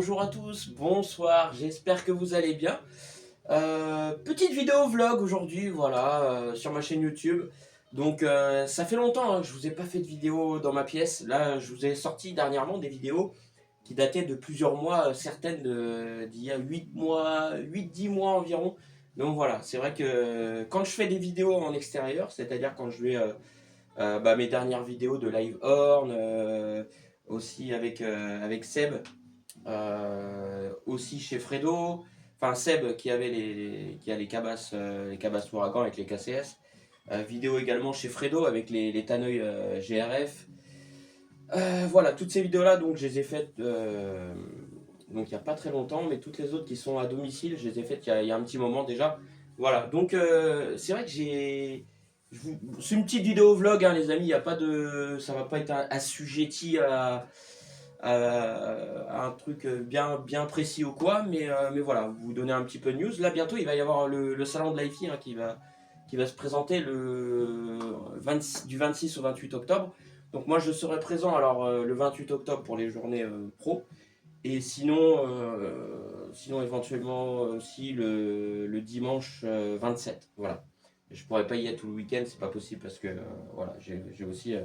Bonjour à tous, bonsoir, j'espère que vous allez bien. Petite vidéo vlog aujourd'hui, voilà, sur ma chaîne YouTube. Donc ça fait longtemps que je vous ai pas fait de vidéo dans ma pièce. Là, je vous ai sorti dernièrement des vidéos qui dataient de plusieurs mois, certaines d'il y a 8 mois, 8-10 mois environ. Donc voilà, c'est vrai que quand je fais des vidéos en extérieur, c'est-à-dire quand je vais mes dernières vidéos de Live Horn, aussi avec Seb, aussi chez Fredo, enfin Seb qui a les cabasses Ouragan avec les KCS. Vidéo également chez Fredo avec les Tannoy GRF. Voilà, toutes ces vidéos là, donc je les ai faites donc il n'y a pas très longtemps, mais toutes les autres qui sont à domicile, je les ai faites il y a un petit moment déjà. Voilà, donc c'est vrai que c'est une petite vidéo vlog, hein, les amis, y a pas de, ça va pas être assujetti à un truc bien précis ou quoi, mais voilà, vous donner un petit peu de news. Là, bientôt, il va y avoir le salon de l'IFI, hein, qui va se présenter du 26 au 28 octobre. Donc moi, je serai présent alors le 28 octobre pour les journées pro, et sinon éventuellement aussi le dimanche 27. Voilà. Je pourrais pas y être tout le week-end, c'est pas possible parce que voilà, j'ai aussi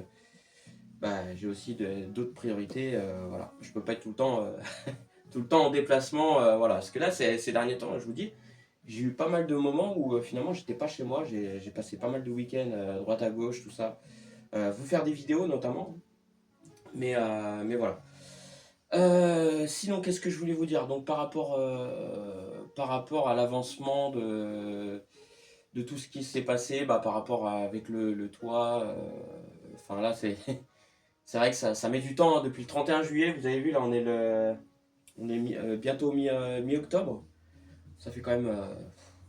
d'autres priorités. Voilà, je peux pas être tout le temps, tout le temps en déplacement. Voilà, parce que là, ces derniers temps, je vous dis, j'ai eu pas mal de moments où finalement j'étais pas chez moi. J'ai passé pas mal de week-ends à droite à gauche, tout ça. Vous faire des vidéos notamment. Mais voilà. Sinon, qu'est-ce que je voulais vous dire? Donc par rapport à l'avancement de tout ce qui s'est passé, par rapport avec le toit, enfin là c'est vrai que ça met du temps, hein. Depuis le 31 juillet, vous avez vu, là bientôt mi-octobre. Ça fait quand même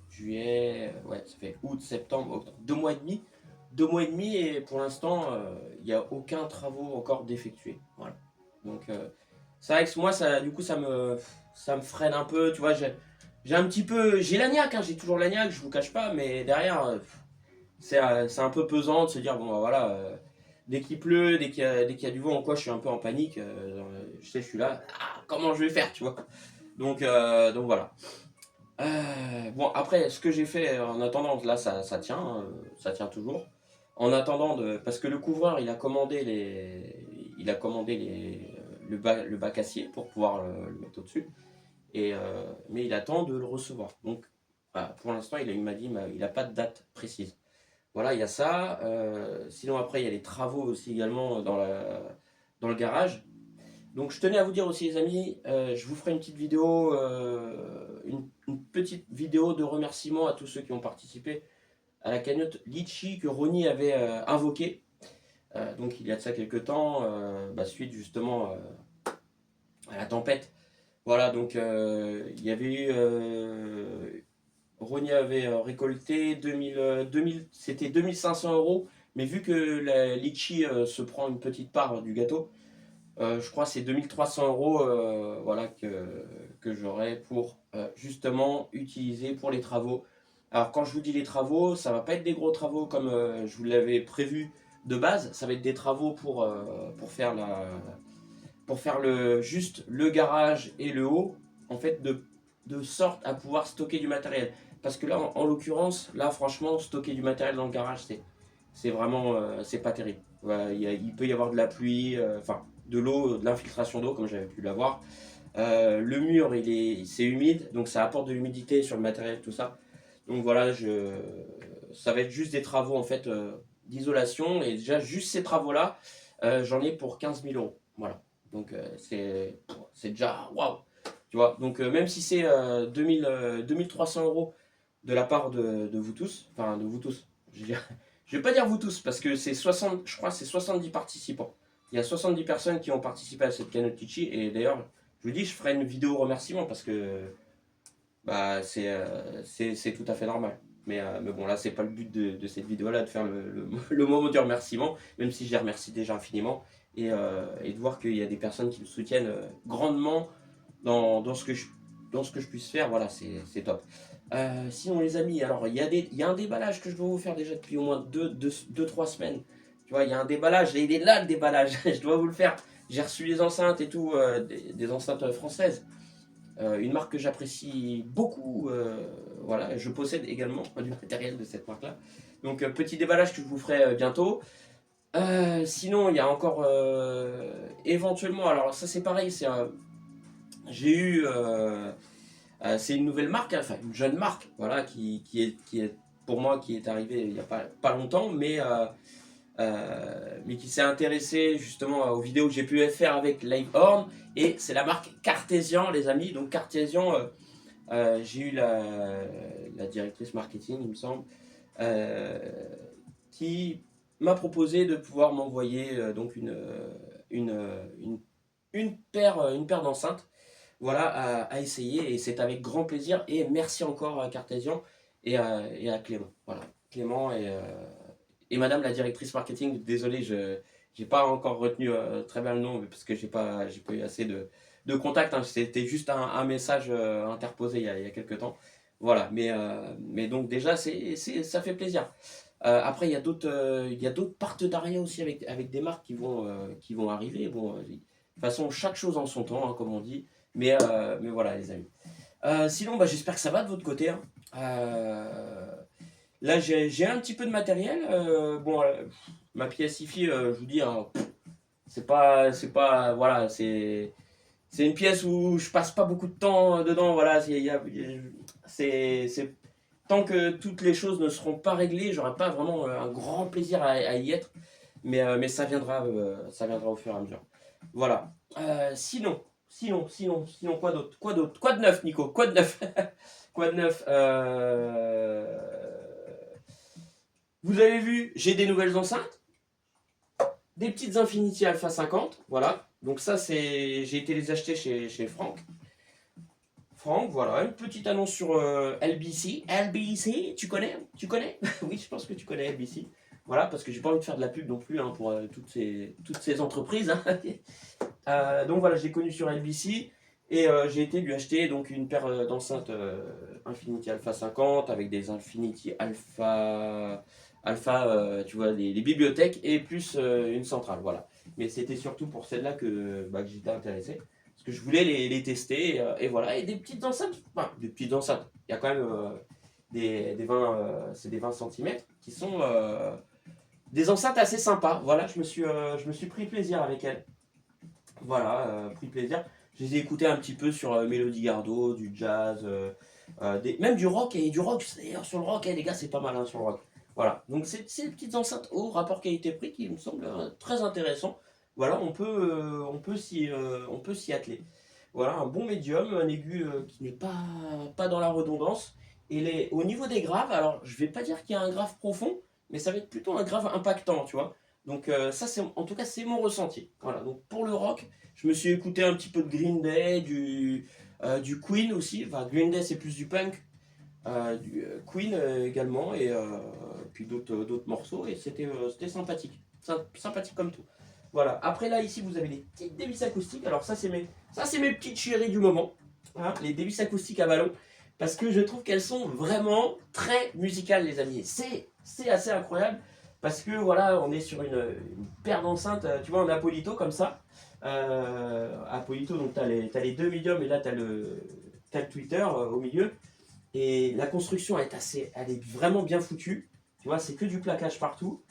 juillet, ouais, ça fait août, septembre, octobre, 2 mois et demi. 2 mois et demi et pour l'instant, il n'y a aucun travaux encore d'effectués. Voilà. Donc c'est vrai que moi, du coup, ça me freine un peu, tu vois, j'ai un petit peu, j'ai la niaque, hein, j'ai toujours la niaque, je vous cache pas, mais derrière, c'est un peu pesant de se dire, bon, bah, voilà, dès qu'il pleut, dès qu'il y a du vent ou quoi, je suis un peu en panique. Je sais, je suis là, comment je vais faire, tu vois. Donc voilà. Bon, après, ce que j'ai fait en attendant, là, ça tient, hein, ça tient toujours. En attendant parce que le couvreur, il a commandé le bac acier pour pouvoir le mettre au-dessus. Mais il attend de le recevoir. Donc, voilà, pour l'instant, il m'a dit, il n'a pas de date précise. Voilà, il y a ça. Sinon, après, il y a les travaux aussi également dans le garage. Donc, je tenais à vous dire aussi, les amis, je vous ferai une petite vidéo, une petite vidéo de remerciement à tous ceux qui ont participé à la cagnotte Litchi que Ronnie avait invoquée. Donc, il y a de ça quelques temps, suite justement à la tempête. Voilà, donc il y avait eu. Ronnie avait récolté 2000, c'était 2500 €, mais vu que la Litchi se prend une petite part du gâteau, je crois que c'est 2300 € voilà, que j'aurai pour justement utiliser pour les travaux. Alors quand je vous dis les travaux, ça va pas être des gros travaux comme je vous l'avais prévu de base, ça va être des travaux pour faire juste le garage et le haut, en fait, de sorte à pouvoir stocker du matériel. Parce que là, en l'occurrence, là, franchement, stocker du matériel dans le garage, c'est vraiment, c'est pas terrible. Voilà, il peut y avoir de la pluie, enfin, de l'eau, de l'infiltration d'eau, comme j'avais pu l'avoir. Le mur, c'est humide, donc ça apporte de l'humidité sur le matériel, tout ça. Donc voilà, ça va être juste des travaux, en fait, d'isolation. Et déjà, juste ces travaux-là, j'en ai pour 15 000 €. Voilà. Donc c'est déjà waouh, tu vois. Donc même si c'est 2300 € de la part de vous tous, enfin de vous tous, je vais pas dire vous tous parce que c'est 60, je crois que c'est 70 participants. Il y a 70 personnes qui ont participé à cette cagnotte Litchi et d'ailleurs, je vous dis, je ferai une vidéo remerciement parce que c'est tout à fait normal. Mais bon, là, c'est pas le but de cette vidéo-là, de faire le moment du remerciement, même si je les remercie déjà infiniment, et de voir qu'il y a des personnes qui me soutiennent grandement dans ce que je puisse faire. Voilà, c'est top. Sinon, les amis, alors, il y a un déballage que je dois vous faire déjà depuis au moins 2-3 semaines. Tu vois, il y a un déballage, et il est là le déballage, je dois vous le faire. J'ai reçu les enceintes et tout, des enceintes françaises. une marque que j'apprécie beaucoup. Voilà, je possède également du matériel de cette marque-là. Donc petit déballage que je vous ferai bientôt. Sinon, il y a encore éventuellement, alors ça c'est pareil, j'ai eu, c'est une nouvelle marque, hein, enfin une jeune marque, voilà, qui est pour moi qui est arrivée il n'y a pas longtemps, mais qui s'est intéressé justement aux vidéos que j'ai pu faire avec Livehorn, et c'est la marque Cartesian, les amis. Donc Cartesian, j'ai eu la directrice marketing, il me semble, euh, qui m'a proposé de pouvoir m'envoyer donc une, une, une paire d'enceintes, voilà, à essayer, et c'est avec grand plaisir. Et merci encore à Cartesian et à Clément. Voilà, Clément et Madame la directrice marketing. Désolé, je n'ai pas encore retenu très bien le nom parce que j'ai pas eu assez de contacts. Hein. C'était juste un message interposé il y a quelques temps. Voilà, mais donc déjà, ça fait plaisir. Après, il y a d'autres partenariats aussi avec des marques qui vont arriver. Bon, de toute façon, chaque chose en son temps, hein, comme on dit. Mais voilà, les amis. Sinon, bah, j'espère que ça va de votre côté. Hein. Là, j'ai un petit peu de matériel. Bon, ma pièce IFI, je vous dis, hein, voilà, c'est une pièce où je passe pas beaucoup de temps dedans. Voilà, c'est tant que toutes les choses ne seront pas réglées, j'aurai pas vraiment un grand plaisir à y être. Mais ça viendra au fur et à mesure. Voilà. Sinon, quoi d'autre? Quoi d'autre? Quoi de neuf, Nico? Quoi de neuf? Quoi de neuf? Vous avez vu, j'ai des nouvelles enceintes, des petites Infinity Alpha 50, voilà. Donc ça, j'ai été les acheter chez Franck. Franck, voilà, une petite annonce sur LBC. LBC, tu connais? Tu connais? Oui, je pense que tu connais LBC. Voilà, parce que j'ai pas envie de faire de la pub non plus hein, pour toutes ces entreprises. Hein. Donc voilà, je l'ai connu sur LBC et j'ai été lui acheter donc une paire d'enceintes Infinity Alpha 50 avec des Infinity Alpha, tu vois, les bibliothèques et plus une centrale, voilà. Mais c'était surtout pour celle-là que j'étais intéressé. Parce que je voulais les tester et voilà. Et des petites enceintes, enfin, des petites enceintes. Il y a quand même des 20, c'est des 20 cm qui sont des enceintes assez sympas. Voilà, je me suis pris plaisir avec elles. Voilà, pris plaisir. Je les ai écoutées un petit peu sur Mélodie Gardot, du jazz, même du rock. Et du rock, d'ailleurs sur le rock, les gars, c'est pas mal hein, sur le rock. Voilà, donc c'est des petites enceintes au rapport qualité-prix qui me semble très intéressant. Voilà, on peut s'y atteler. Voilà, un bon médium, un aigu qui n'est pas dans la redondance. Au niveau des graves, alors je vais pas dire qu'il y a un grave profond, mais ça va être plutôt un grave impactant, tu vois. Donc ça, en tout cas, c'est mon ressenti. Voilà, donc pour le rock, je me suis écouté un petit peu de Green Day, du Queen aussi. Enfin, Green Day, c'est plus du punk. Du Queen également, et puis d'autres morceaux, et c'était sympathique. Sympathique comme tout. Voilà. Après là, ici, vous avez les petites Davis acoustiques. Alors ça, c'est mes petites chéries du moment. Hein, les Davis acoustiques à ballon. Parce que je trouve qu'elles sont vraiment très musicales, les amis. C'est assez incroyable. Parce que voilà, on est sur une paire d'enceintes, tu vois, en Apolito comme ça. Apolito, donc t'as les deux médiums et là t'as le Twitter au milieu. Et la construction elle est vraiment bien foutue. Tu vois, c'est que du plaquage partout.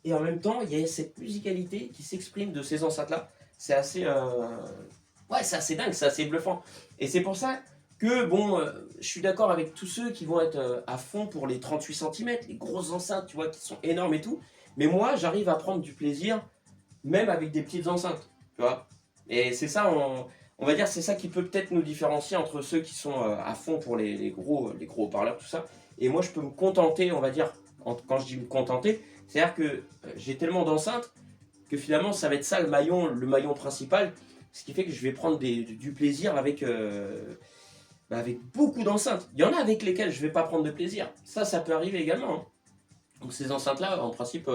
Et en même temps, il y a cette musicalité qui s'exprime de ces enceintes-là. C'est assez, ouais, c'est assez dingue, c'est assez bluffant. Et c'est pour ça que, bon, je suis d'accord avec tous ceux qui vont être à fond pour les 38 cm, les grosses enceintes, tu vois, qui sont énormes et tout. Mais moi, j'arrive à prendre du plaisir, même avec des petites enceintes, tu vois. Et c'est ça, on va dire, c'est ça qui peut peut-être nous différencier entre ceux qui sont à fond pour les gros haut-parleurs, tout ça. Et moi, je peux me contenter, on va dire, quand je dis me contenter, c'est-à-dire que j'ai tellement d'enceintes que finalement, ça va être ça le maillon principal, ce qui fait que je vais prendre du plaisir avec beaucoup d'enceintes. Il y en a avec lesquelles je ne vais pas prendre de plaisir. Ça peut arriver également. Hein. Donc ces enceintes-là, en principe,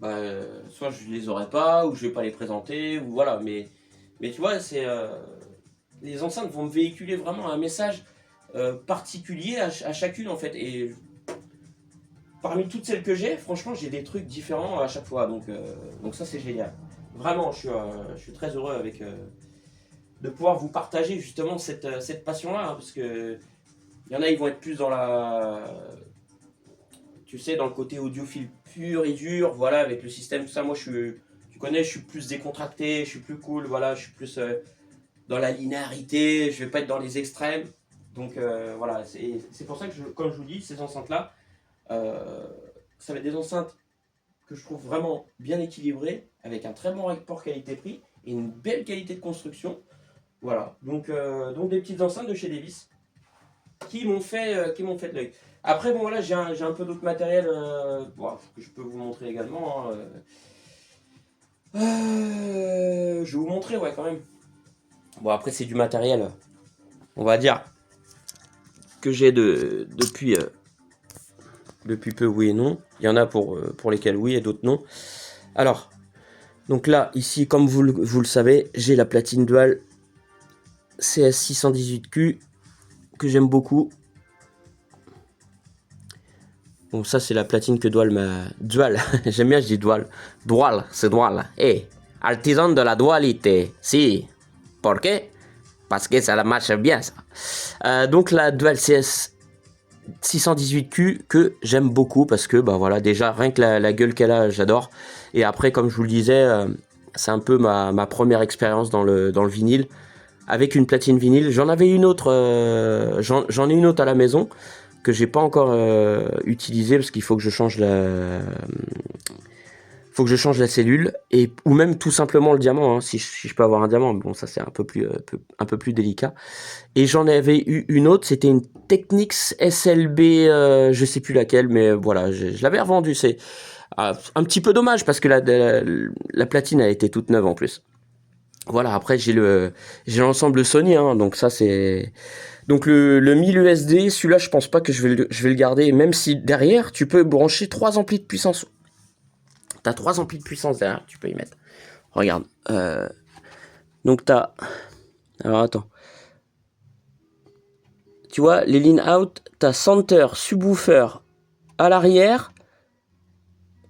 soit je les aurai pas, ou je vais pas les présenter, ou voilà. Mais tu vois, les enceintes vont me véhiculer vraiment un message particulier à chacune en fait. Et parmi toutes celles que j'ai, franchement, j'ai des trucs différents à chaque fois. Donc ça, c'est génial. Vraiment, je suis très heureux de pouvoir vous partager justement cette passion-là, hein, parce que il y en a, ils vont être plus dans la, tu sais, dans le côté audiophile pur et dur, voilà, avec le système, tout ça. Moi, tu connais, je suis plus décontracté, je suis plus cool, voilà, je suis plus dans la linéarité, je vais pas être dans les extrêmes. Donc voilà, c'est pour ça que, comme je vous dis, ces enceintes-là, euh, ça va être des enceintes que je trouve vraiment bien équilibrées, avec un très bon rapport qualité-prix et une belle qualité de construction. Voilà, donc des petites enceintes de chez Davis qui m'ont fait de l'œil. Après, bon voilà, j'ai un peu d'autres matériel bon, que je peux vous montrer également, hein. Je vais vous montrer, ouais, quand même. Bon, après, c'est du matériel, on va dire, que j'ai depuis peu, oui et non. Il y en a pour lesquels oui et d'autres non. Alors, donc là, ici, comme vous le savez, j'ai la platine dual CS618Q que j'aime beaucoup. Bon, ça, c'est la platine que Dual m'a... Dual, j'aime bien, je dis Dual. Dual, c'est Dual. Eh, artisan de la dualité. Si. Pourquoi? Parce que ça marche bien, ça. Donc, la Dual CS 618Q que j'aime beaucoup parce que, bah voilà, déjà, rien que la gueule qu'elle a, j'adore. Et après, comme je vous le disais, c'est un peu ma première expérience dans le vinyle. Avec une platine vinyle. J'en avais une autre, j'en ai une autre à la maison que j'ai pas encore utilisée parce qu'il faut que je change la cellule et ou même tout simplement le diamant, hein, si je peux avoir un diamant. Bon, ça c'est un peu plus délicat. Et j'en avais eu une autre, c'était une Technics SLB, je sais plus laquelle, mais voilà, je l'avais revendue. C'est un petit peu dommage parce que la platine a été toute neuve en plus. Voilà, après j'ai l'ensemble Sony, hein, donc ça c'est... Donc le 1000 USD, celui-là je pense pas que je vais le garder, même si derrière tu peux brancher 3 amplis de puissance. T'as 3 amplis de puissance derrière, tu peux y mettre. Regarde. Donc t'as... Alors attends. Tu vois, les lean out, t'as center, subwoofer à l'arrière,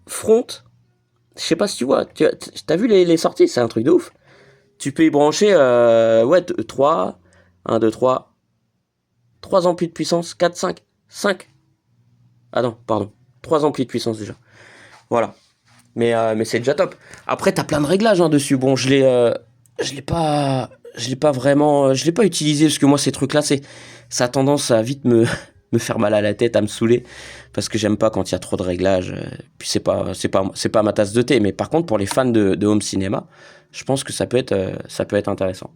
front. Je sais pas si tu vois, t'as vu les sorties, c'est un truc de ouf. Tu peux y brancher, ouais, 3, 1, 2, 3, 3 amplis de puissance, 4, 5, 5. Ah non, pardon. 3 amplis de puissance déjà. Voilà. Mais c'est déjà top. Après, t'as plein de réglages hein, dessus. Bon, je l'ai pas vraiment, je l'ai pas utilisé parce que moi, ces trucs-là, ça a tendance à vite me faire mal à la tête, à me saouler. Parce que j'aime pas quand il y a trop de réglages. Puis c'est pas ma tasse de thé. Mais par contre, pour les fans de home cinéma, je pense que ça peut être intéressant.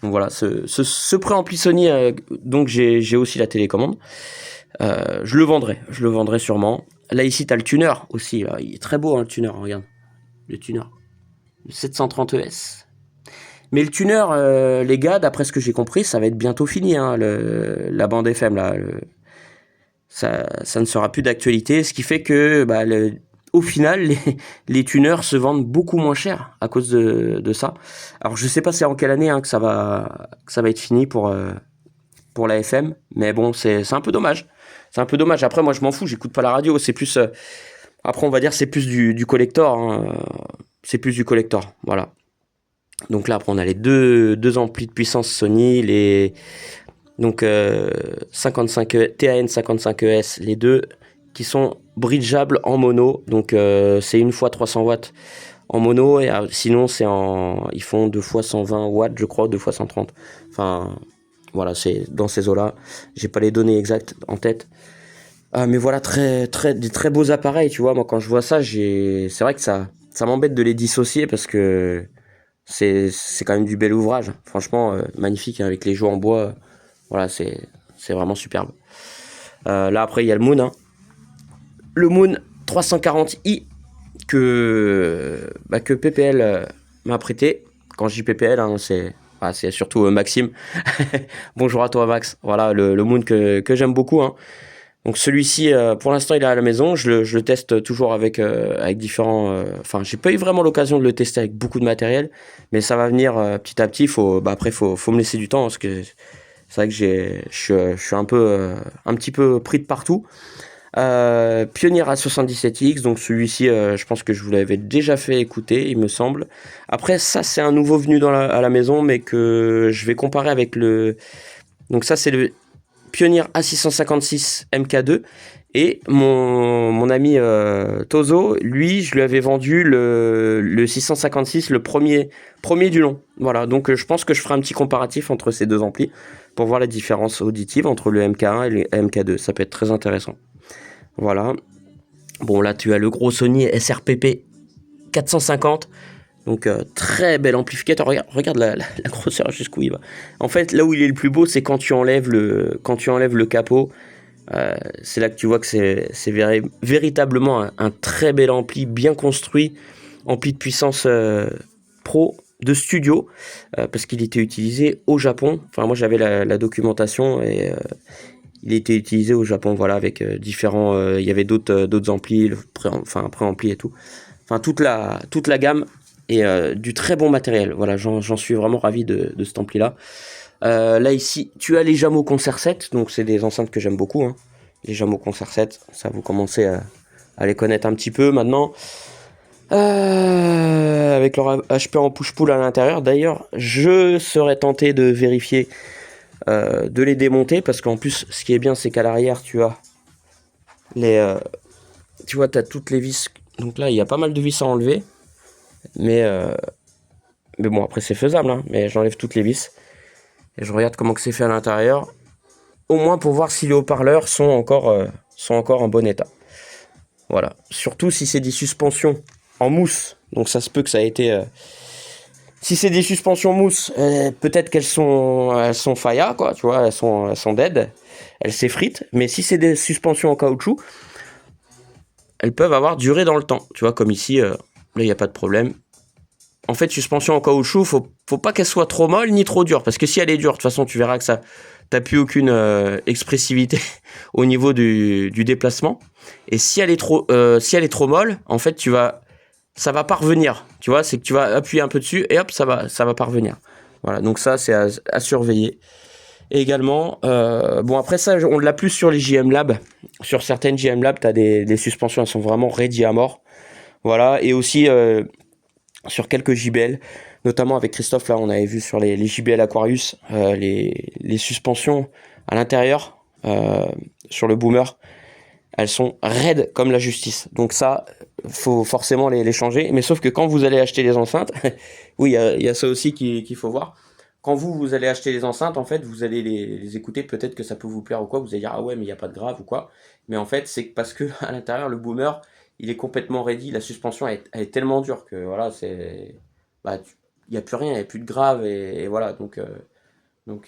Donc voilà, ce préampli Sony, donc j'ai aussi la télécommande. Je le vendrai sûrement. Là ici t'as le tuner aussi, là. Il est très beau hein, le tuner, regarde. Le tuner. Le 730ES. Mais le tuner, les gars, d'après ce que j'ai compris, ça va être bientôt fini, hein, la bande FM là. Ça ne sera plus d'actualité, ce qui fait que bah, au final, les tuners se vendent beaucoup moins cher à cause de ça. Alors je sais pas c'est en quelle année hein, que ça va être fini pour la FM, mais bon, c'est un peu dommage. C'est un peu dommage. Après, moi, je m'en fous, j'écoute pas la radio. C'est plus. Après, on va dire, c'est plus du collector. Hein. C'est plus du collector. Voilà. Donc là, après, on a les deux amplis de puissance Sony, donc 55 TAN 55ES, les deux qui sont bridgeables en mono. Donc c'est une fois 300 watts en mono et sinon ils font 2 fois 120 watts, je crois, 2 fois 130. Enfin. Voilà, c'est dans ces eaux-là. J'ai pas les données exactes en tête. Mais voilà, des très beaux appareils, tu vois. Moi, quand je vois ça, c'est vrai que ça m'embête de les dissocier parce que c'est quand même du bel ouvrage. Franchement, magnifique hein, avec les joues en bois. Voilà, c'est vraiment superbe. Là, après, il y a le Moon. Hein. Le Moon 340i que PPL m'a prêté. Quand je dis PPL, hein, c'est surtout Maxime. Bonjour à toi Max. Voilà le Moon que j'aime beaucoup. Hein. Donc celui-ci, pour l'instant, il est à la maison. Je le teste toujours avec différents. Enfin, j'ai pas eu vraiment l'occasion de le tester avec beaucoup de matériel, mais ça va venir petit à petit. Après, faut me laisser du temps parce que c'est vrai que je suis un petit peu pris de partout. Pioneer A77X, donc celui-ci, je pense que je vous l'avais déjà fait écouter, il me semble. Après, ça, c'est un nouveau venu à la maison, mais que je vais comparer avec le... Donc ça, c'est le Pioneer A656 MK2. Et mon ami Tozo, lui, je lui avais vendu le 656, le premier du long. Voilà, donc je pense que je ferai un petit comparatif entre ces deux amplis pour voir la différence auditive entre le MK1 et le MK2. Ça peut être très intéressant. Voilà. Bon, là, tu as le gros Sony SRPP 450. Donc, très bel amplificateur. Regarde la grosseur jusqu'où il va. En fait, là où il est le plus beau, c'est quand tu enlèves le capot. C'est là que tu vois que c'est véritablement un très bel ampli, bien construit. Ampli de puissance pro de studio. Parce qu'il était utilisé au Japon. Enfin, moi, j'avais la documentation et... il était utilisé au Japon, voilà, avec différents... il y avait d'autres amplis, préampli et tout. Enfin, toute la gamme et du très bon matériel. Voilà, j'en suis vraiment ravi de cet ampli-là. Là, ici, tu as les Jamo Concert 7. Donc, c'est des enceintes que j'aime beaucoup. Hein. Les Jamo Concert 7, ça, vous commencez à les connaître un petit peu maintenant. Avec leur HP en push-pull à l'intérieur. D'ailleurs, je serais tenté de vérifier de les démonter parce qu'en plus ce qui est bien c'est qu'à l'arrière tu as t'as toutes les vis, donc là il y a pas mal de vis à enlever mais bon après c'est faisable hein. Mais j'enlève toutes les vis et je regarde comment que c'est fait à l'intérieur, au moins pour voir si les haut-parleurs sont encore en bon état. Voilà, surtout si c'est des suspensions en mousse, donc ça se peut que ça a été si c'est des suspensions mousse, peut-être qu'elles sont faillas, quoi, tu vois, elles sont dead, elles s'effritent. Mais si c'est des suspensions en caoutchouc, elles peuvent avoir duré dans le temps. Tu vois, comme ici, là, il n'y a pas de problème. En fait, suspension en caoutchouc, faut pas qu'elle soit trop molle ni trop dure. Parce que si elle est dure, de toute façon, tu verras que t'as plus aucune expressivité au niveau du déplacement. Et si elle est trop molle, en fait, ça va pas revenir. Tu vois, c'est que tu vas appuyer un peu dessus et hop, ça va pas revenir. Voilà, donc ça, c'est à surveiller. Et également, bon, après ça, on l'a plus sur les JM Lab. Sur certaines JM Lab, tu as des suspensions, elles sont vraiment ready à mort. Voilà, et aussi sur quelques JBL, notamment avec Christophe, là, on avait vu sur les JBL Aquarius, les suspensions à l'intérieur, sur le boomer, elles sont raides comme la justice. Donc ça, faut forcément les changer. Mais sauf que quand vous allez acheter les enceintes, oui, il y a ça aussi qu'il faut voir. Quand vous allez acheter les enceintes, en fait, vous allez les écouter, peut-être que ça peut vous plaire ou quoi. Vous allez dire, ah ouais, mais il n'y a pas de grave ou quoi. Mais en fait, c'est parce que à l'intérieur, le boomer, il est complètement ready. La suspension, elle est tellement dure que voilà, bah, il n'y a plus rien, il n'y a plus de grave. Et voilà, donc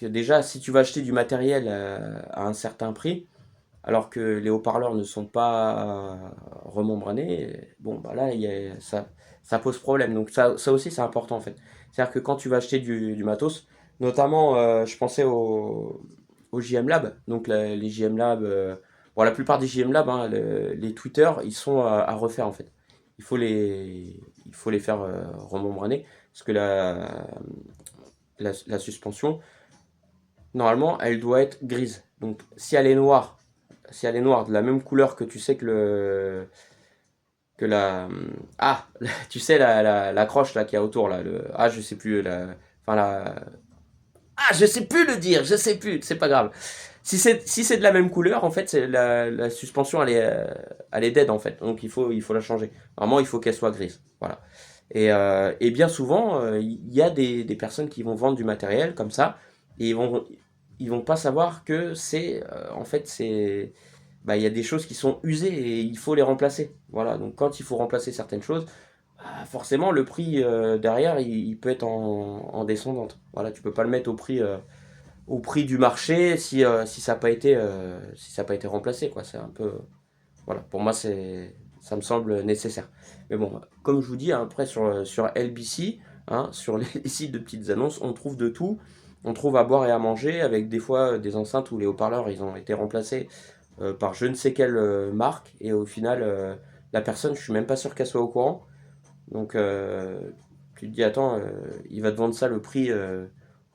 déjà, si tu vas acheter du matériel à un certain prix, alors que les haut-parleurs ne sont pas remembranés, bon, bah là, ça pose problème. Donc ça aussi, c'est important en fait. C'est-à-dire que quand tu vas acheter du matos, notamment, je pensais au JM Lab. Donc les JM Lab, bon, la plupart des JM Lab, hein, les tweeters, ils sont à refaire en fait. Il faut les faire remembraner, parce que la suspension, normalement, elle doit être grise. Donc si elle est noire, de la même couleur que tu sais que la tu sais la croche là qui a autour là, je sais plus enfin je sais plus le dire, je sais plus, c'est pas grave. Si c'est de la même couleur, en fait, c'est la suspension elle est dead en fait. Donc il faut la changer. Normalement, il faut qu'elle soit grise. Voilà. Et bien souvent, il y a des personnes qui vont vendre du matériel comme ça et ils vont pas savoir que en fait il y a des choses qui sont usées et il faut les remplacer. Voilà, donc quand il faut remplacer certaines choses, bah, forcément le prix derrière il peut être en descendante. Voilà, tu peux pas le mettre au prix du marché si ça n'a pas été remplacé quoi. C'est un peu voilà, pour moi ça me semble nécessaire. Mais bon, comme je vous dis, hein, après sur LBC, hein, sur les sites de petites annonces, on trouve de tout. On trouve à boire et à manger avec des fois des enceintes où les haut-parleurs ils ont été remplacés par je ne sais quelle marque et au final la personne je suis même pas sûr qu'elle soit au courant. Donc tu te dis attends, il va te vendre ça le prix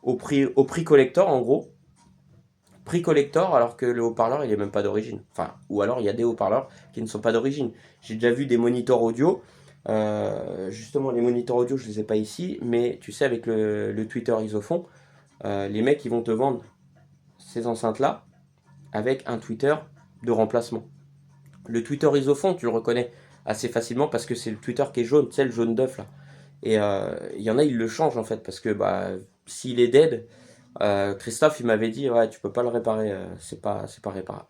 au prix collector en gros, prix collector alors que le haut-parleur il est même pas d'origine. Enfin, ou alors il y a des haut-parleurs qui ne sont pas d'origine. J'ai déjà vu des moniteurs audio. Justement, les moniteurs audio, je les ai pas ici, mais tu sais, avec le tweeter Isofon, les mecs ils vont te vendre ces enceintes-là avec un tweeter de remplacement. Le tweeter Isofon, tu le reconnais assez facilement parce que c'est le tweeter qui est jaune, tu sais, le jaune d'œuf là. Et il y en a, ils le changent en fait parce que bah, s'il est dead, Christophe il m'avait dit ouais, tu peux pas le réparer, c'est pas réparable.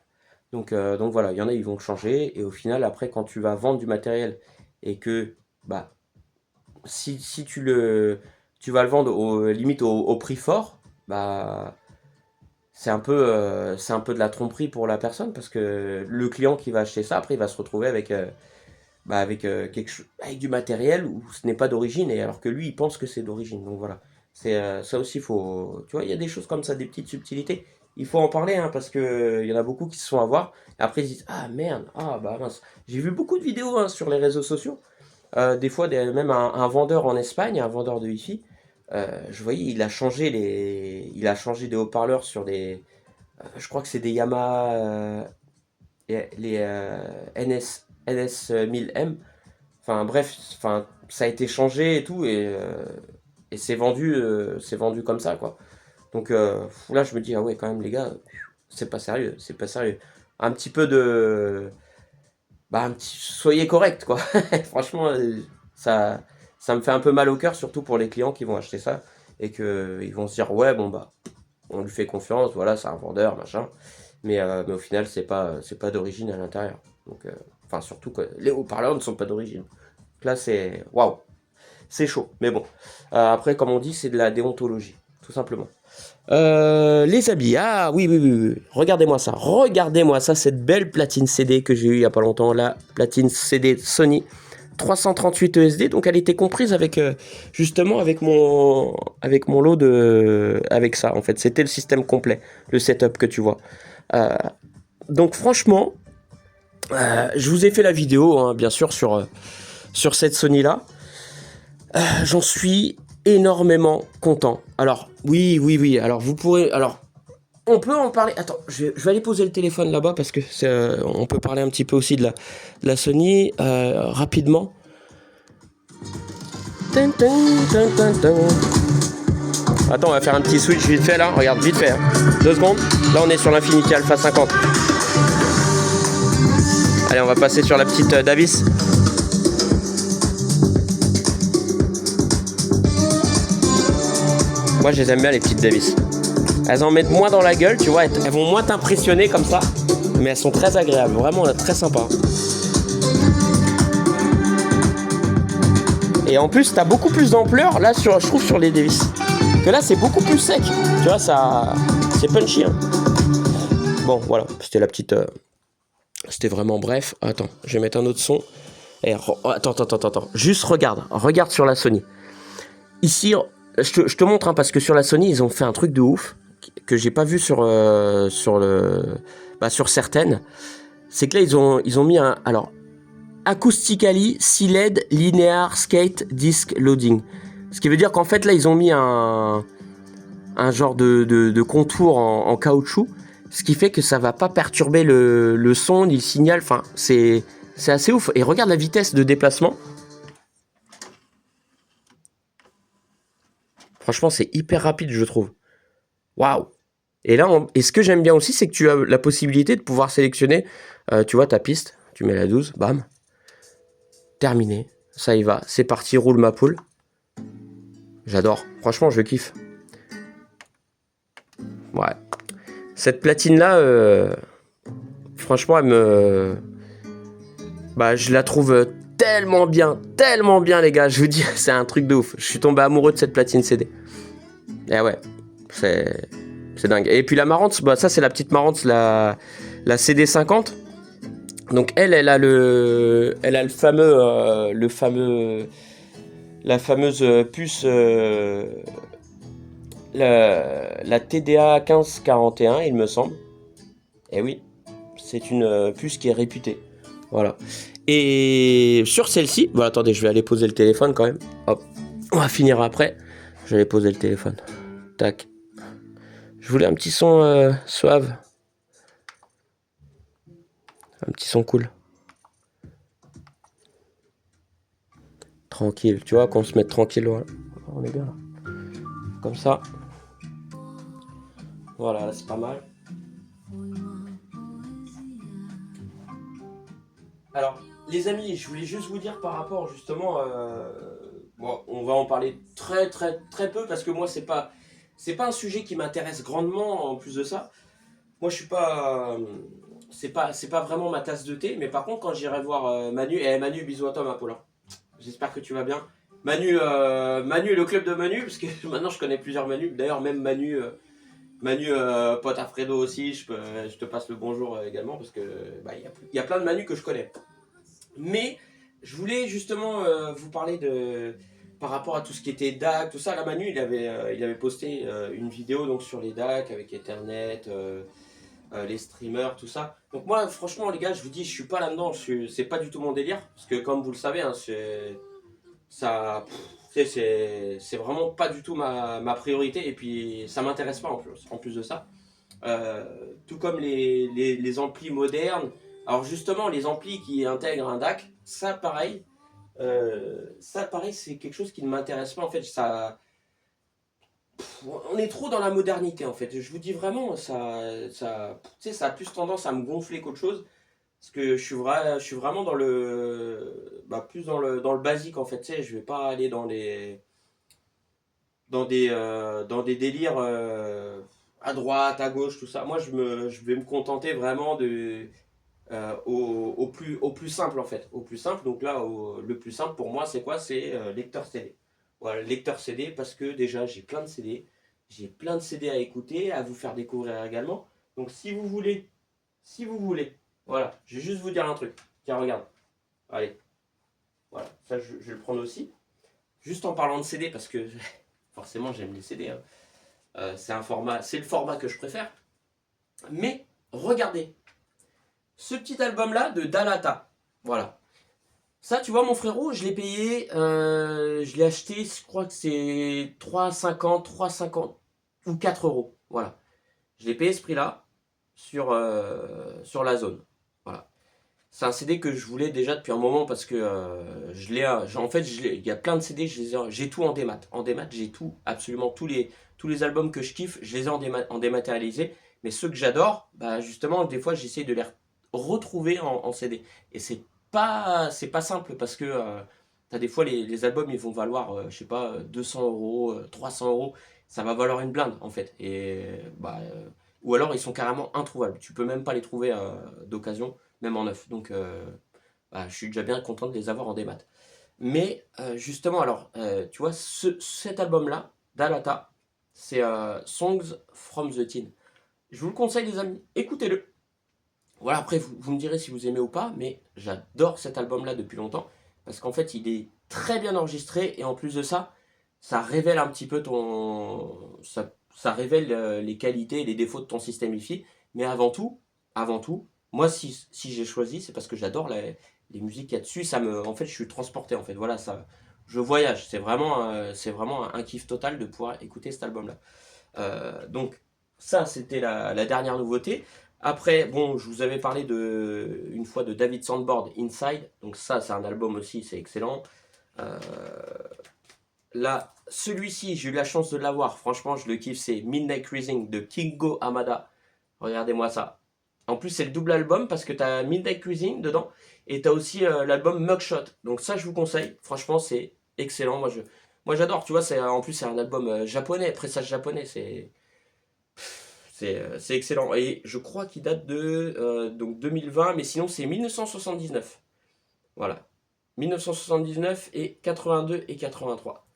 Donc voilà, il y en a, ils vont le changer et au final, après, quand tu vas vendre du matériel et que bah, si tu vas le vendre limite au prix fort, bah c'est un peu de la tromperie pour la personne parce que le client qui va acheter ça, après, il va se retrouver avec du matériel où ce n'est pas d'origine et alors que lui, il pense que c'est d'origine. Donc voilà, c'est ça aussi, faut, tu vois, il y a des choses comme ça, des petites subtilités. Il faut en parler hein, parce que il y en a beaucoup qui se font avoir. Après, ils se disent ah merde, ah bah mince. J'ai vu beaucoup de vidéos hein, sur les réseaux sociaux. Des fois, même un vendeur en Espagne, un vendeur de Wi-Fi, je voyais, il a changé des haut-parleurs sur des, je crois que c'est des Yamaha, les NS 1000M. Enfin bref, enfin, ça a été changé et tout, et c'est vendu comme ça, quoi. Donc là, je me dis, ah ouais, quand même, les gars, c'est pas sérieux, c'est pas sérieux. Un petit peu de... Bah, soyez correct, quoi. Franchement, ça, ça me fait un peu mal au cœur, surtout pour les clients qui vont acheter ça, et que ils vont se dire, ouais, bon, bah, on lui fait confiance, voilà, c'est un vendeur, machin. Mais au final, c'est pas d'origine à l'intérieur. Donc, enfin, surtout que les haut-parleurs ne sont pas d'origine. Là, c'est waouh, c'est chaud. Mais bon, après, comme on dit, c'est de la déontologie, tout simplement. Les habits, ah oui, oui, oui, oui. Regardez-moi ça, cette belle platine CD que j'ai eue il y a pas longtemps, la platine CD Sony 338 ESD. Donc, elle était comprise avec justement avec mon lot de, avec ça. En fait, c'était le système complet, le setup que tu vois. Euh, donc, franchement, je vous ai fait la vidéo, hein, bien sûr, sur cette Sony là. J'en suis énormément content. Alors, oui, oui, oui. Alors, vous pourrez. Alors, on peut en parler. Attends, je vais aller poser le téléphone là-bas parce que on peut parler un petit peu aussi de la Sony rapidement. Attends, on va faire un petit switch vite fait là. Regarde, vite fait. Hein. 2 secondes. Là, on est sur l'Infinity Alpha 50. Allez, on va passer sur la petite Davis. Moi, je les aime bien, les petites Davis. Elles en mettent moins dans la gueule, tu vois. Elles vont moins t'impressionner comme ça. Mais elles sont très agréables. Vraiment, très sympa. Et en plus, t'as beaucoup plus d'ampleur, là, je trouve, sur les Davis. Que là, c'est beaucoup plus sec. Tu vois, ça... C'est punchy, hein. Bon, voilà. C'était la petite... C'était vraiment bref. Attends, je vais mettre un autre son. Et attends. Juste regarde sur la Sony. Ici, je te montre, hein, parce que sur la Sony, ils ont fait un truc de ouf que j'ai pas vu sur certaines. C'est que là, ils ont mis un... Alors, Acoustically Sealed Linear Skate Disc Loading. Ce qui veut dire qu'en fait, là, ils ont mis un genre de contour en caoutchouc. Ce qui fait que ça va pas perturber le son, ni le signal. Enfin, c'est assez ouf. Et regarde la vitesse de déplacement. Franchement, c'est hyper rapide, je trouve. Waouh! Et là, et ce que j'aime bien aussi, c'est que tu as la possibilité de pouvoir sélectionner, tu vois, ta piste. Tu mets la 12, bam. Terminé. Ça y va. C'est parti, roule ma poule. J'adore. Franchement, je kiffe. Ouais. Cette platine-là, franchement, elle me... Bah, je la trouve tellement bien, les gars. Je vous dis, c'est un truc de ouf. Je suis tombé amoureux de cette platine CD. Et ouais, c'est dingue. Et puis la Marantz, bah, ça, c'est la petite Marantz, la CD50. Donc, elle a la fameuse puce, la TDA 1541, il me semble. Et oui, c'est une puce qui est réputée. Voilà. Et sur celle-ci, bon, attendez, je vais aller poser le téléphone quand même. Hop, on va finir après. Je vais aller poser le téléphone. Tac. Je voulais un petit son suave. Un petit son cool. Tranquille, tu vois, qu'on se mette tranquille, voilà. On est bien là. Comme ça. Voilà, c'est pas mal. Alors, les amis, je voulais juste vous dire par rapport justement, bon, on va en parler très peu parce que moi c'est pas un sujet qui m'intéresse grandement en plus de ça. Moi je suis pas, c'est pas vraiment ma tasse de thé, mais par contre quand j'irai voir Manu, Manu, bisous à toi ma Paulin. J'espère que tu vas bien. Manu, Manu et le club de Manu, parce que maintenant je connais plusieurs Manu. D'ailleurs même Manu, pote à Fredo aussi, je te passe le bonjour également parce que bah, y a plein de Manu que je connais. Mais je voulais justement vous parler de par rapport à tout ce qui était DAC, tout ça. Là, Manu, il avait posté une vidéo donc sur les DAC avec Ethernet, les streamers, tout ça. Donc moi, franchement, les gars, je vous dis, je suis pas là-dedans. C'est pas du tout mon délire, parce que comme vous le savez, hein, ça, c'est vraiment pas du tout ma priorité. Et puis, ça m'intéresse pas en plus de ça. Tout comme les amplis modernes. Alors justement, les amplis qui intègrent un DAC, ça pareil, c'est quelque chose qui ne m'intéresse pas. En fait, on est trop dans la modernité. En fait, je vous dis vraiment, tu sais, ça a plus tendance à me gonfler qu'autre chose, parce que je suis vraiment dans plus dans le basique en fait. Tu sais, je vais pas aller dans des délires à droite, à gauche, tout ça. Moi, je vais me contenter vraiment au plus simple en fait. Au plus simple, donc là, le plus simple pour moi, c'est quoi? C'est lecteur CD. Voilà, lecteur CD parce que déjà, j'ai plein de CD. J'ai plein de CD à écouter, à vous faire découvrir également. Donc si vous voulez, voilà, je vais juste vous dire un truc. Tiens, regarde. Allez, voilà, ça je vais le prendre aussi. Juste en parlant de CD parce que forcément j'aime les CD, hein. C'est le format que je préfère. Mais regardez, ce petit album là de Dalata, voilà. Ça, tu vois, mon frérot, je l'ai payé, je l'ai acheté, je crois que c'est 3,50 ou 4 euros. Voilà. Je l'ai payé ce prix-là sur la zone. Voilà. C'est un CD que je voulais déjà depuis un moment parce que je l'ai, en fait, il y a plein de CD, j'ai tout en démat. En démat, j'ai tout, absolument tous les albums que je kiffe, je les ai en dématérialisé. Mais ceux que j'adore, bah justement, des fois, j'essaie de les retrouver en CD. Et c'est pas simple parce que t'as des fois les albums, ils vont valoir, je sais pas, 200 euros, 300 euros. Ça va valoir une blinde en fait. Ou alors ils sont carrément introuvables. Tu peux même pas les trouver d'occasion même en neuf. Donc, bah, je suis déjà bien content de les avoir en démat. Mais justement, alors, tu vois, cet album-là, Dalata, c'est Songs from the Teen. Je vous le conseille, les amis, écoutez-le. Voilà, après, vous me direz si vous aimez ou pas, mais j'adore cet album-là depuis longtemps, parce qu'en fait, il est très bien enregistré, et en plus de ça, ça révèle un petit peu ça révèle les qualités et les défauts de ton système hi-fi, mais avant tout, moi, si j'ai choisi, c'est parce que j'adore les musiques qu'il y a dessus, en fait, je suis transporté, en fait, voilà, je voyage, c'est vraiment un kiff total de pouvoir écouter cet album-là. Donc, ça, c'était la dernière nouveauté. Après, bon, je vous avais parlé une fois de David Sandborn, Inside. Donc ça, c'est un album aussi, c'est excellent. Euh, Là, celui-ci, j'ai eu la chance de l'avoir. Franchement, je le kiffe. C'est Midnight Cruising de Kingo Hamada. Regardez-moi ça. En plus, c'est le double album parce que tu as Midnight Cruising dedans et tu as aussi l'album Mugshot. Donc ça, je vous conseille. Franchement, c'est excellent. Moi, j'adore. Tu vois, en plus, c'est un album japonais, pressage japonais. C'est excellent. Et je crois qu'il date de donc 2020, mais sinon, c'est 1979. Voilà. 1979 et 82 et 83.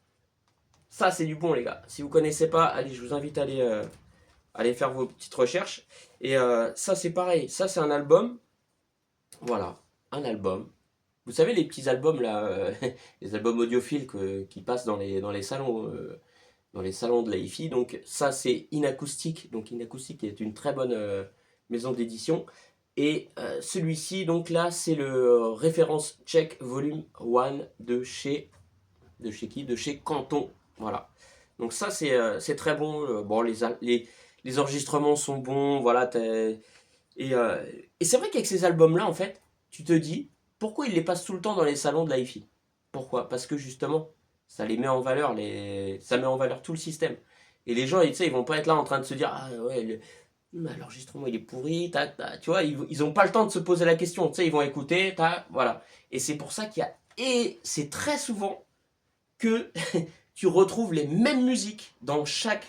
Ça, c'est du bon, les gars. Si vous connaissez pas, allez, je vous invite à aller faire vos petites recherches. Et ça, c'est pareil. Ça, c'est un album. Voilà, un album. Vous savez, les petits albums, là, les albums audiophiles qui passent dans les salons de la hi-fi. Donc, ça, c'est Inacoustic. Donc, Inacoustic est une très bonne maison d'édition. Et celui-ci, donc là, c'est le référence check volume 1 de chez qui? De chez Canton. Voilà. Donc ça, c'est très bon. Bon, les enregistrements sont bons, voilà. Et c'est vrai qu'avec ces albums-là, en fait, tu te dis, pourquoi ils les passent tout le temps dans les salons de la hi-fi? Pourquoi? Parce que justement, ça les met en valeur, ça met en valeur tout le système. Et les gens, tu sais, ils vont pas être là en train de se dire, ah ouais, l'enregistrement il est pourri, tu vois, ils ont pas le temps de se poser la question, tu sais, ils vont écouter, voilà. Et c'est pour ça qu'il y a, et c'est très souvent que tu retrouves les mêmes musiques dans chaque,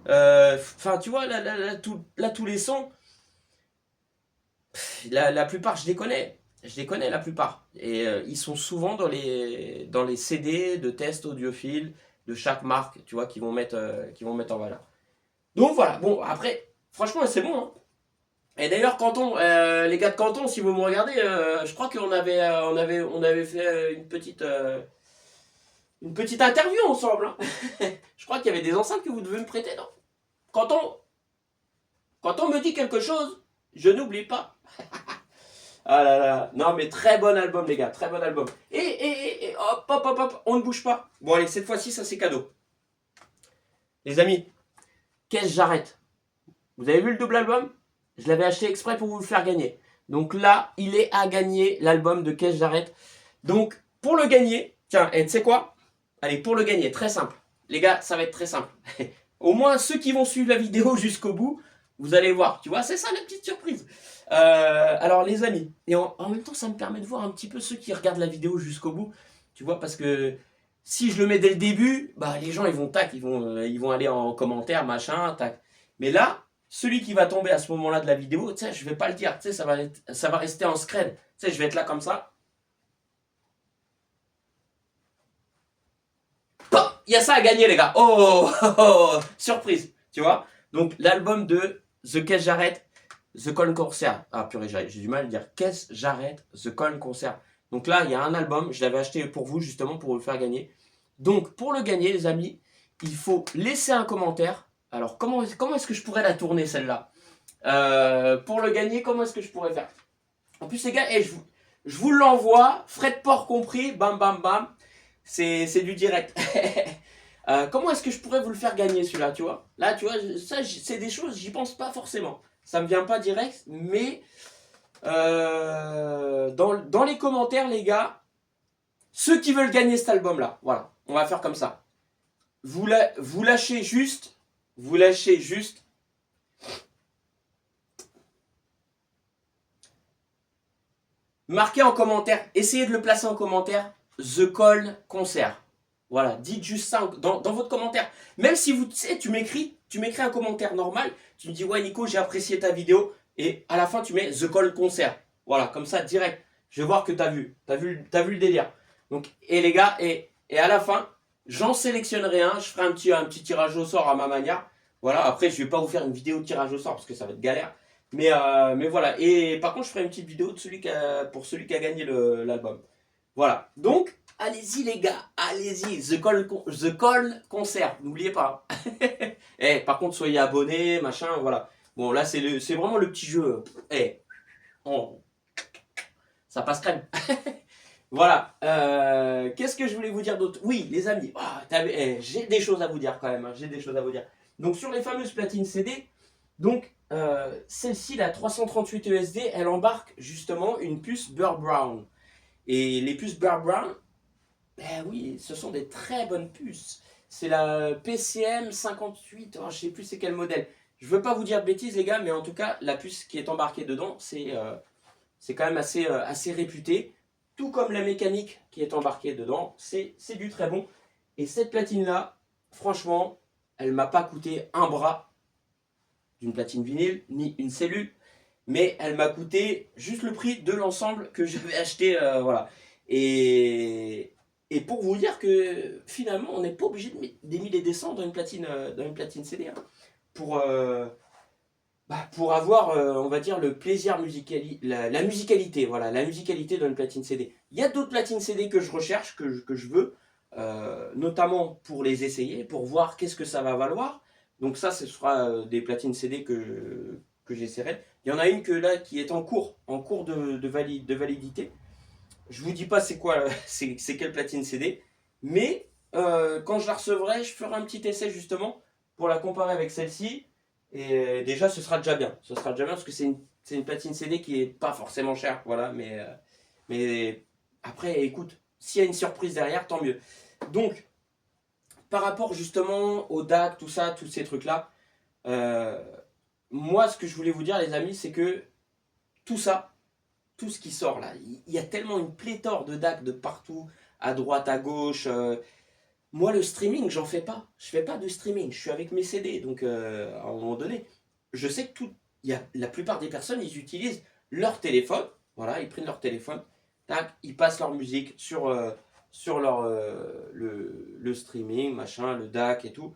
enfin, tu vois, là, tous les sons, la plupart, je les connais. Je les connais la plupart. Et ils sont souvent dans les CD de tests audiophiles de chaque marque, tu vois, qui vont mettre en valeur. Donc voilà, bon, après, franchement, c'est bon. Hein. Et d'ailleurs, Canton, les gars de Canton, si vous me regardez, je crois on avait fait une petite interview ensemble. Hein. Je crois qu'il y avait des enceintes que vous devez me prêter, non? Canton, quand on me dit quelque chose, je n'oublie pas. Ah là là, non mais très bon album les gars, très bon album. Et hop, hop, hop, hop, on ne bouge pas. Bon allez, cette fois-ci, ça c'est cadeau. Les amis, qu'est-ce que j'arrête? Vous avez vu le double album? Je l'avais acheté exprès pour vous le faire gagner. Donc là, il est à gagner, l'album de Qu'est-ce que j'arrête. Donc, pour le gagner, tiens, et tu sais quoi? Allez, pour le gagner, très simple. Les gars, ça va être très simple. Au moins, ceux qui vont suivre la vidéo jusqu'au bout, vous allez voir. Tu vois, c'est ça la petite surprise. Alors, les amis, et en même temps, ça me permet de voir un petit peu ceux qui regardent la vidéo jusqu'au bout. Tu vois, parce que si je le mets dès le début, bah les gens, ils vont aller en commentaire, machin, tac. Mais là, celui qui va tomber à ce moment-là de la vidéo, tu sais, je vais pas le dire, tu sais, ça va rester en scred. Tu sais, je vais être là comme ça. Il y a ça à gagner, les gars. Oh, oh, oh, surprise, tu vois. Donc, l'album de The Qu'est-ce j'arrête, The Colne Concert. Ah, purée, j'ai du mal à le dire. Qu'est-ce j'arrête, The Colne Concert. Donc là, il y a un album, je l'avais acheté pour vous, justement, pour vous le faire gagner. Donc, pour le gagner, les amis, il faut laisser un commentaire. Alors, comment est-ce que je pourrais la tourner, celle-là? Pour le gagner, comment est-ce que je pourrais faire? En plus, les gars, je vous l'envoie, frais de port compris, bam, bam, bam. C'est du direct. Comment est-ce que je pourrais vous le faire gagner celui-là, tu vois? Là, tu vois, ça, c'est des choses, j'y pense pas forcément. Ça me vient pas direct, mais dans les commentaires, les gars, ceux qui veulent gagner cet album-là, voilà, on va faire comme ça. Vous lâchez juste, marquez en commentaire, essayez de le placer en commentaire, The Colne Concert. Voilà, dites juste ça dans votre commentaire. Même si vous, tu sais, tu m'écris un commentaire normal, tu me dis, ouais Nico, j'ai apprécié ta vidéo, et à la fin tu mets The Colne Concert. Voilà, comme ça, direct. Je vais voir que t'as vu le délire. Donc, et les gars, et à la fin, j'en sélectionnerai un, je ferai un petit tirage au sort à ma manière. Voilà, après je vais pas vous faire une vidéo de tirage au sort parce que ça va être galère. Mais voilà, et par contre je ferai une petite vidéo de pour celui qui a gagné l'album. Voilà, donc allez-y les gars, allez-y, The Call Concert, n'oubliez pas. Eh, par contre soyez abonnés, machin, voilà. Bon là c'est vraiment le petit jeu. Eh, oh, ça passe crème. Voilà, qu'est-ce que je voulais vous dire d'autre? Oui les amis, j'ai des choses à vous dire quand même, hein, j'ai des choses à vous dire. Donc sur les fameuses platines CD, donc celle-ci, la 338 ESD, elle embarque justement une puce Burr Brown. Et les puces Burr Brown, ben oui, ce sont des très bonnes puces. C'est la PCM 58, oh, je sais plus c'est quel modèle. Je veux pas vous dire de bêtises les gars, mais en tout cas, la puce qui est embarquée dedans, c'est quand même assez réputé. Tout comme la mécanique qui est embarquée dedans, c'est du très bon. Et cette platine-là, franchement, elle m'a pas coûté un bras d'une platine vinyle, ni une cellule, mais elle m'a coûté juste le prix de l'ensemble que j'avais acheté, voilà. Et pour vous dire que finalement, on n'est pas obligé de mettre des milliers et des cents dans une platine CD, hein, pour, pour avoir, on va dire, le plaisir la musicalité, voilà, la musicalité dans une platine CD. Il y a d'autres platines CD que je recherche, que je veux, notamment pour les essayer, pour voir qu'est-ce que ça va valoir. Donc ça, ce sera des platines CD que j'essaierai. Il y en a une qui est en cours de validité. Je vous dis pas c'est quoi, c'est quelle platine CD, mais quand je la recevrai, je ferai un petit essai justement pour la comparer avec celle-ci Et déjà, ce sera déjà bien. Ce sera déjà bien parce que c'est une platine CD qui est pas forcément chère. Voilà, mais après, écoute, s'il y a une surprise derrière, tant mieux. Donc, par rapport justement au DAC, tout ça, tous ces trucs-là, euh, moi, ce que je voulais vous dire, les amis, c'est que tout ça, tout ce qui sort là, il y a tellement une pléthore de DAC de partout, à droite, à gauche. Moi, le streaming, j'en fais pas. Je fais pas de streaming. Je suis avec mes CD. Donc, à un moment donné, je sais que la plupart des personnes, ils utilisent leur téléphone. Voilà, ils prennent leur téléphone. Tac, ils passent leur musique sur le streaming, machin, le DAC et tout.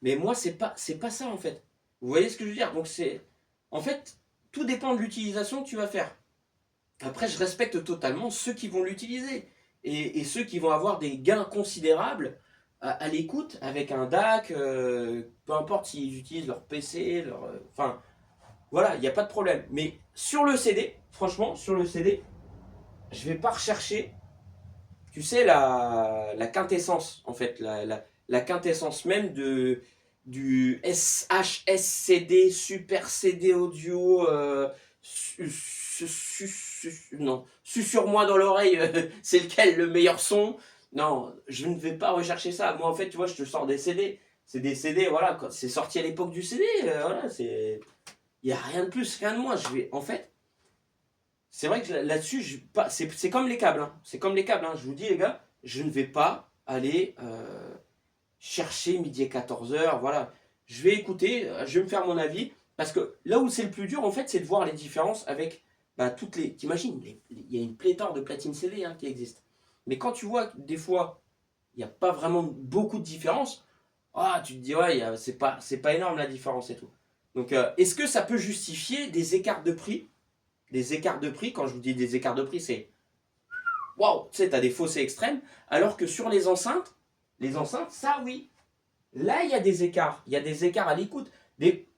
Mais moi, c'est pas ça en fait. Vous voyez ce que je veux dire? Donc, en fait, tout dépend de l'utilisation que tu vas faire. Après, je respecte totalement ceux qui vont l'utiliser et ceux qui vont avoir des gains considérables à l'écoute avec un DAC, peu importe s'ils utilisent leur PC, enfin, voilà, il n'y a pas de problème. Mais sur le CD, franchement, sur le CD, je vais pas rechercher, tu sais, la quintessence, en fait, la quintessence même du SHSCD, Super CD Audio, non, sur moi dans l'oreille, c'est lequel le meilleur son. Non, je ne vais pas rechercher ça. Moi, en fait, tu vois, je te sors des CD. C'est des CD, voilà, c'est sorti à l'époque du CD. Voilà, il n'y a rien de plus, rien de moins. En fait, c'est vrai que là-dessus, c'est comme les câbles. Hein. C'est comme les câbles. Hein. Je vous dis, les gars, je ne vais pas aller chercher midi et 14h. Voilà. Je vais écouter, je vais me faire mon avis. Parce que là où c'est le plus dur, en fait, c'est de voir les différences avec toutes les. T'imagines, il y a une pléthore de platines CD hein, qui existent. Mais quand tu vois que des fois, il n'y a pas vraiment beaucoup de différence, ah, tu te dis, ouais, c'est pas énorme la différence et tout. Donc, est-ce que ça peut justifier des écarts de prix? Des écarts de prix, quand je vous dis des écarts de prix, c'est waouh, tu sais, t'as des fossés extrêmes. Alors que sur les enceintes, ça oui. Là, il y a des écarts. Il y a des écarts à l'écoute.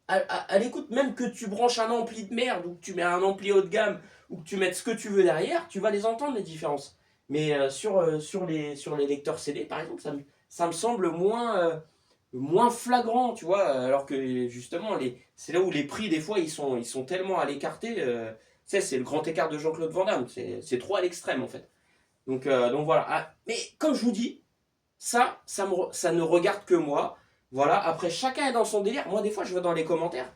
À l'écoute, même que tu branches un ampli de merde, ou que tu mets un ampli haut de gamme, ou que tu mettes ce que tu veux derrière, tu vas les entendre, les différences. Mais sur les lecteurs CD, par exemple, ça me semble moins flagrant, tu vois, alors que justement, c'est là où les prix, des fois, ils sont tellement à l'écarté. Tu sais, c'est le grand écart de Jean-Claude Van Damme. C'est trop à l'extrême, en fait. Donc voilà. Ah, mais comme je vous dis, ça ne regarde que moi. Voilà. Après, chacun est dans son délire. Moi, des fois, je vais dans les commentaires.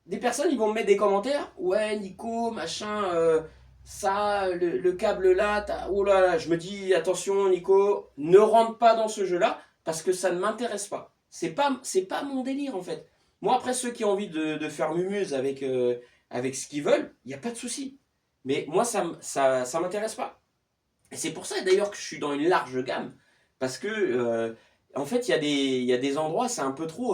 Des personnes, ils vont me mettre des commentaires. Ouais, Nico, machin, ça, le câble là. Oh là là, je me dis, attention, Nico, ne rentre pas dans ce jeu-là parce que ça ne m'intéresse pas. C'est pas mon délire, en fait. Moi, après, ceux qui ont envie de faire mumuse avec ce qu'ils veulent, il n'y a pas de souci. Mais moi, ça m'intéresse pas. Et c'est pour ça d'ailleurs que je suis dans une large gamme. Parce que, en fait, il y a des endroits, c'est un peu trop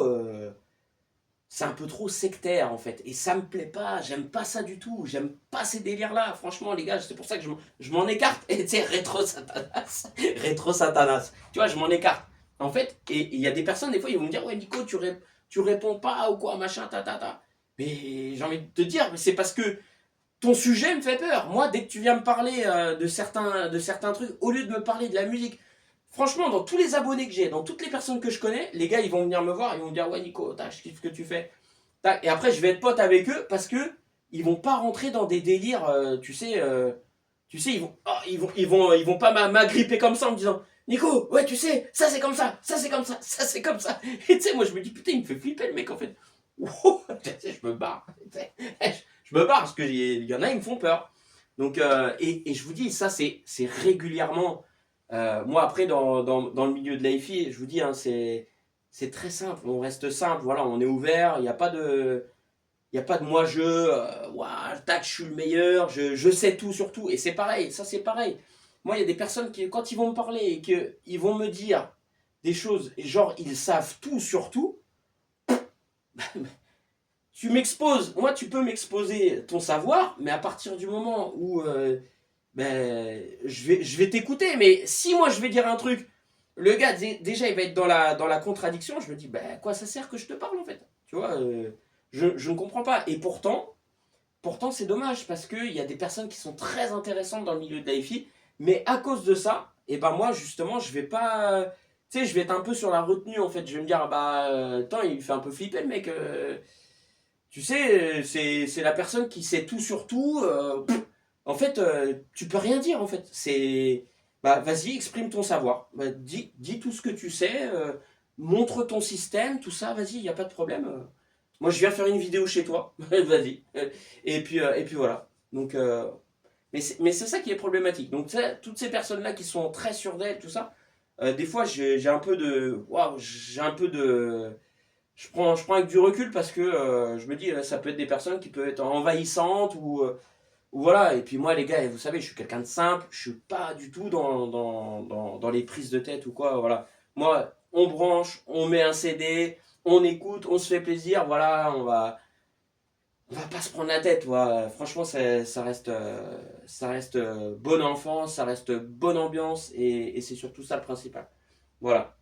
sectaire, en fait. Et ça me plaît pas, j'aime pas ça du tout. J'aime pas ces délires-là. Franchement, les gars, c'est pour ça que je m'en écarte. Et tu sais, rétro-satanas. Rétro-satanas. Tu vois, je m'en écarte. En fait, et il y a des personnes, des fois, ils vont me dire, ouais, Nico, tu réponds pas ou quoi, machin, ta. Mais j'ai envie de te dire, mais c'est parce que ton sujet me fait peur. Moi, dès que tu viens me parler de certains trucs, au lieu de me parler de la musique, franchement, dans tous les abonnés que j'ai, dans toutes les personnes que je connais, les gars, ils vont venir me voir, ils vont me dire, ouais, Nico, je kiffe ce que tu fais. Et après, je vais être pote avec eux parce que ils vont pas rentrer dans des délires, tu sais, ils vont pas m'agripper comme ça en me disant, Nico, ouais, tu sais, ça c'est comme ça, ça c'est comme ça, ça c'est comme ça. Et tu sais, moi, je me dis, putain, il me fait flipper le mec en fait. Je me barre. Je me barre parce qu'il y en a, ils me font peur. Donc, et je vous dis, ça, c'est régulièrement. Moi, après, dans le milieu de l'AFI, je vous dis, hein, c'est très simple. On reste simple, voilà, on est ouvert. Il n'y a pas de. Il n'y a pas de moi-je, tac, je suis le meilleur, je sais tout sur tout. Et c'est pareil, ça c'est pareil. Moi, il y a des personnes qui, quand ils vont me parler et qu'ils vont me dire des choses, et genre ils savent tout sur tout, tu m'exposes, moi tu peux m'exposer ton savoir, mais à partir du moment où je vais t'écouter, mais si moi je vais dire un truc, le gars déjà il va être dans la contradiction, je me dis, quoi ça sert que je te parle en fait. Tu vois, je ne comprends pas. Et pourtant c'est dommage, parce qu'il y a des personnes qui sont très intéressantes dans le milieu de l'AFI, mais à cause de ça, et ben moi justement je vais pas... Tu sais, je vais être un peu sur la retenue en fait. Je vais me dire, attends, il fait un peu flipper le mec. Tu sais, c'est la personne qui sait tout sur tout. En fait, tu peux rien dire en fait. Bah, vas-y, exprime ton savoir. Bah, dis tout ce que tu sais. Montre ton système, tout ça. Vas-y, il n'y a pas de problème. Moi, je viens faire une vidéo chez toi. Vas-y. Et puis voilà. Donc, mais c'est ça qui est problématique. Donc, tu sais, toutes ces personnes-là qui sont très sûres d'elles, tout ça. Des fois, j'ai un peu de, waouh, j'ai un peu de, je prends avec du recul parce que je me dis, ça peut être des personnes qui peuvent être envahissantes ou voilà. Et puis moi, les gars, vous savez, je suis quelqu'un de simple, je suis pas du tout dans les prises de tête ou quoi. Voilà. Moi, on branche, on met un CD, on écoute, on se fait plaisir. Voilà, on va pas se prendre la tête. Voilà. Franchement, ça reste bonne enfance, ça reste bonne ambiance et c'est surtout ça le principal. Voilà.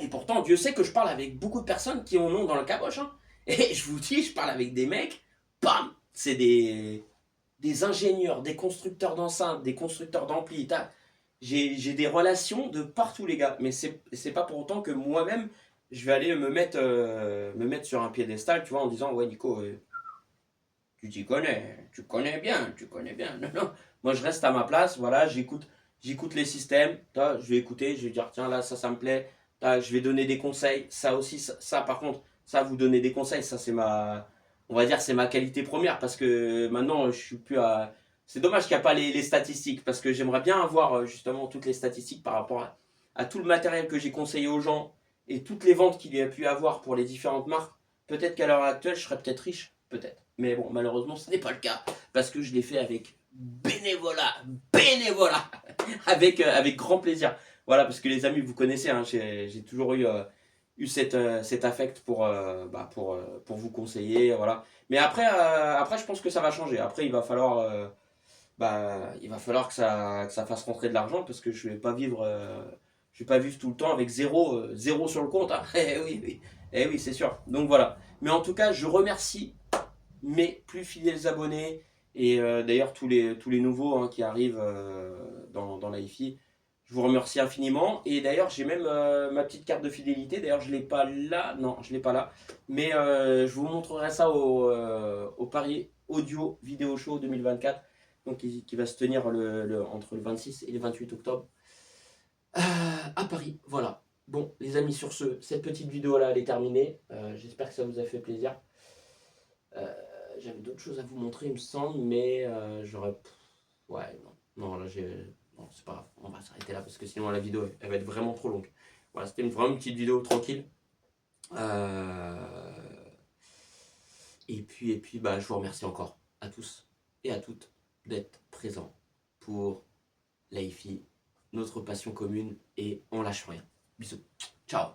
Et pourtant, Dieu sait que je parle avec beaucoup de personnes qui en ont dans le caboche. Hein. Et je vous dis, je parle avec des mecs, bam, c'est des ingénieurs, des constructeurs d'enceintes, des constructeurs d'amplis. J'ai des relations de partout, les gars. Mais c'est pas pour autant que moi-même, je vais aller me mettre sur un piédestal, tu vois, en disant, ouais, Nico, tu t'y connais, tu connais bien, tu connais bien. Non, non. Moi, je reste à ma place, voilà, j'écoute les systèmes, je vais écouter, je vais dire, tiens, là, ça me plaît, je vais donner des conseils, ça aussi, ça, par contre, ça, vous donner des conseils, ça, on va dire, c'est ma qualité première, parce que maintenant, je suis plus à. C'est dommage qu'il n'y a pas les statistiques, parce que j'aimerais bien avoir justement toutes les statistiques par rapport à tout le matériel que j'ai conseillé aux gens et toutes les ventes qu'il y a pu avoir pour les différentes marques. Peut-être qu'à l'heure actuelle, je serais peut-être riche, peut-être. Mais bon, malheureusement, ce n'est pas le cas parce que je l'ai fait avec bénévolat, avec grand plaisir. Voilà, parce que les amis, vous connaissez, hein, j'ai toujours eu cet affect pour vous conseiller, voilà. Mais après, je pense que ça va changer. Après, il va falloir que ça fasse rentrer de l'argent parce que je vais pas vivre tout le temps avec zéro sur le compte. Hein. Eh oui, oui, eh oui, c'est sûr. Donc voilà. Mais en tout cas, je remercie mes plus fidèles abonnés et d'ailleurs tous les nouveaux hein, qui arrivent dans la hi. Je vous remercie infiniment et d'ailleurs j'ai même ma petite carte de fidélité. D'ailleurs je l'ai pas là, non je l'ai pas là, mais je vous montrerai ça au Paris Audio Vidéo Show 2024, donc qui va se tenir entre le 26 et le 28 octobre à Paris. Voilà. Bon les amis sur cette petite vidéo là elle est terminée. J'espère que ça vous a fait plaisir. Euh, J'avais d'autres choses à vous montrer, il me semble, mais j'aurais. Ouais, non. Non, là, j'ai. Non, c'est pas grave. On va s'arrêter là parce que sinon la vidéo elle va être vraiment trop longue. Voilà, c'était vraiment une petite vidéo tranquille. Euh, et puis bah, je vous remercie encore à tous et à toutes d'être présents pour la hi notre passion commune, et on lâche rien. Bisous. Ciao.